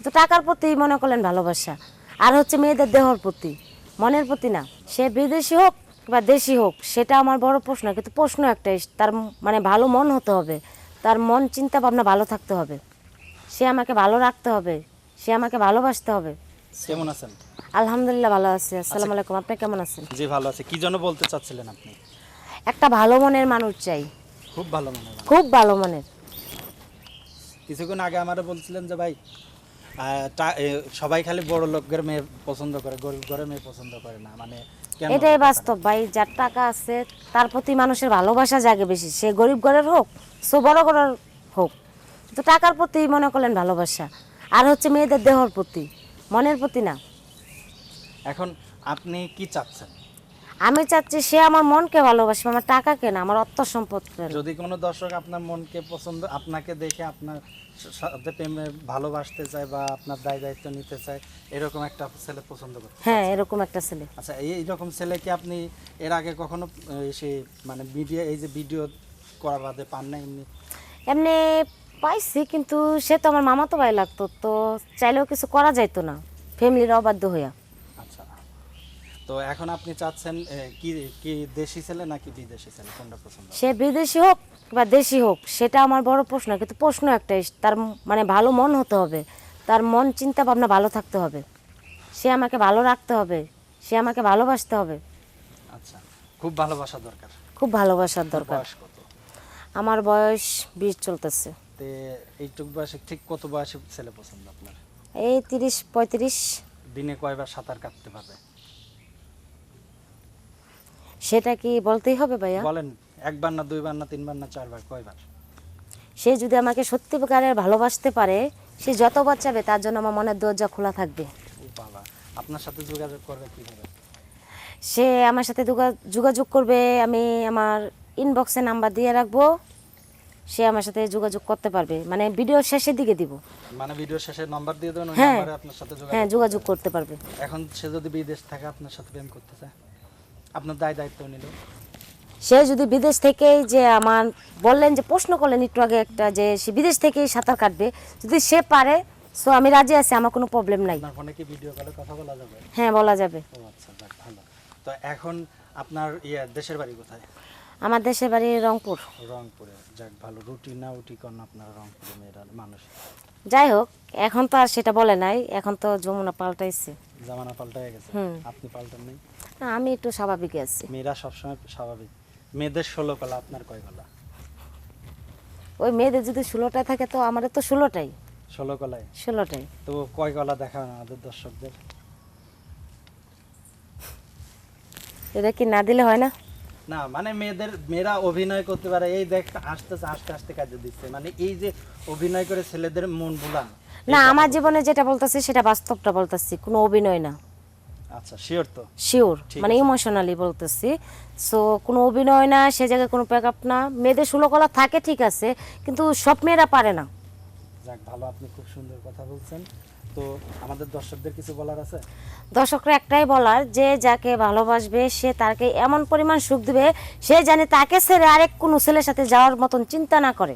তো টাকার প্রতি মনে করলেন ভালোবাসা, আর হচ্ছে মেয়েদের দেহর প্রতি, মনের প্রতি না। সে বিদেশি হোক বা দেশি হোক সেটা আমার বড় প্রশ্ন, কিন্তু প্রশ্ন একটাই, তার মানে ভালো মন হতে হবে, তার মন চিন্তা ভাবনা ভালো থাকতে হবে, সে আমাকে ভালো রাখতে হবে, সে আমাকে ভালোবাসতে হবে। কেমন আছেন? আলহামদুলিল্লাহ ভালো আছি। আসসালামু আলাইকুম, আপনি কেমন আছেন? জি ভালো আছে। কি জন্য বলতে চাচ্ছিলেন আপনি? একটা ভালো মনের মানুষ চাই, খুব ভালো মনে হয়। খুব ভালো মনের। কিছুক্ষণ আগে আমারে বলছিলেন যে ভাই সবাই খালি বড় লোকের মেয়ে পছন্দ করে, গরিব ঘরের মেয়ে পছন্দ করে না, মানে কেন? এটাই বাস্তব ভাই, যার টাকা আছে তার প্রতি মানুষের ভালোবাসা জাগে বেশি, সে গরিব ঘরের হোক সে বড় ঘরের হোক, তো টাকার প্রতি মনে করলেন ভালোবাসা, আর হচ্ছে মেয়েদের দেহর প্রতি, মনের প্রতি না। এখন আপনি কি চাচ্ছেন? আমি চাচ্ছি সে আমার মনকে ভালোবাসবে, আমার টাকাকে না, আমার অর্থ সম্পদকে না। যদি কোনো দর্শক আপনার মনকে পছন্দ, আপনাকে দেখে আপনার সাথে প্রেমে ভালোবাসতে চায় বা আপনার দায় দায়িত্ব নিতে চায়, এরকম একটা ছেলে পছন্দ করতে হ্যাঁ, এরকম একটা ছেলে। আচ্ছা, এইরকম ছেলেকে আপনি এর আগে কখনো সে মানে ভিডিও, এই যে ভিডিও করা বাদে পান না এমনি? এমনি পাইছি, কিন্তু সে তো আমার মামাতো ভাই লাগতো, তো চাইলেও কিছু করা যাইতো না, ফ্যামিলির অবাধ্য হইয়া। আচ্ছা, তো এখন আপনি চাচ্ছেন কি কি দেশি ছেলে নাকি বিদেশি ছেলে, কোনটা পছন্দ? সে বিদেশি হোক বা দেশি হোক সেটা আমার বড় প্রশ্ন, কিন্তু প্রশ্ন একটাই, তার মানে ভালো মন হতে হবে, তার মন চিন্তা ভাবনা ভালো থাকতে হবে, সে আমাকে ভালো রাখতে হবে, সে আমাকে ভালোবাসতে হবে। আচ্ছা, খুব ভালোবাসা দরকার। খুব ভালোবাসার দরকার। বয়স কত? আমার বয়স 20 চলতেছে। তে এইটুক বয়সে ঠিক কত বয়সে ছেলে পছন্দ আপনার? এই 30-35। দিনে কয়বার সাঁতার কাটতে পারবে? সেটা কি বলতেই হবে ভাইয়া? বলেন, একবার না দুইবার না তিনবার না চারবার, কয়বার? সে যদি আমাকে সত্যিকারের ভালোবাসতে পারে, সে যতবার চাবে তার জন্য আমার মনের দরজা খোলা থাকবে। ও বাবা, আপনার সাথে যোগাযোগ করবে কিভাবে? সে আমার সাথে যোগাযোগ করবে, আমি আমার ইনবক্সে নাম্বার দিয়ে রাখবো, সে আমার সাথে যোগাযোগ করতে পারবে, মানে ভিডিও শেষের দিকে দিব। মানে ভিডিও শেষে নাম্বার দিয়ে দেবেন, ওই হ্যাঁ। নাম্বারে আপনার সাথে হ্যাঁ, যোগাযোগ করতে পারবে। এখন সে যদি বিদেশ থাকে আপনার সাথে প্রেম করতে চায়, আপনার দায় দায়িত্ব নিল? সে যদি বিদেশ থেকেই, যে আমার বললেন যে প্রশ্ন করলেন একটু আগে একটা, যে সে বিদেশ থেকেই সাঁতার কাটবে, যদি সে পারে সো আমি রাজি আছি, আমার কোনো প্রবলেম নাই। আপনার ফোনে কি ভিডিও কলে কথা বলা যাবে? হ্যাঁ, বলা যাবে। ও আচ্ছা, যাক ভালো। তো এখন আপনার দেশের বাড়ি কোথায়? আমার দেশের বাড়ি রংপুর। রংপুরে, যাক ভালো। রুটি না উটি করেন আপনারা রংপুরে মেয়েরা মানুষ? যাই হোক, এখন তো আর সেটা বলে নাই, এখন তো যমুনা পাল্টাইছে। জামানা পাল্টায় গেছে, হুম। আপনি পাল্টান নেই? না, আমি একটু স্বাভাবিক আছি। মেয়েরা সবসময় স্বাভাবিক। মেয়েদের 16 কলা, আপনার কয় কলা? ওই মেয়েদের যদি 16টায় থাকে তো আমাদের তো 16টাই। 16 কলায়? 16টাই। তো কয় কলা দেখাবেন আমাদের দর্শকদের? এটা কি না দিলে হয় না? না মানে মেয়েরা অভিনয় করতে পারে, এই দেখ আস্তে আস্তে আস্তে কাজে দিচ্ছে, মানে এই যে অভিনয় করে ছেলেদের মন ভুলান। না, আমার জীবনে যেটা বলতেছি সেটা বাস্তবটা বলতেছি, কোনো অভিনয় না। আচ্ছা, শিওর তো? শিওর, ঠিক মানে আছে। ইমোশনালি বলতেছি। সো কোনো অভিনয় না, সে জায়গায় কোনো প্যাকআপ না। মেয়েদের 16 কলা থাকে ঠিক আছে, কিন্তু সব মেয়েরা পারে না। যাক ভালো, আপনি খুব সুন্দর কথা বলছেন। তো আমাদের দর্শকদের কিছু বলার আছে? দর্শকরা একটাই বলার, যে যাকে ভালোবাসবে সে তাকে এমন পরিমাণ সুখ দিবে, সে জানে তাকে ছেড়ে আরেক কোনো ছেলের সাথে যাওয়ার মতন চিন্তা না করে।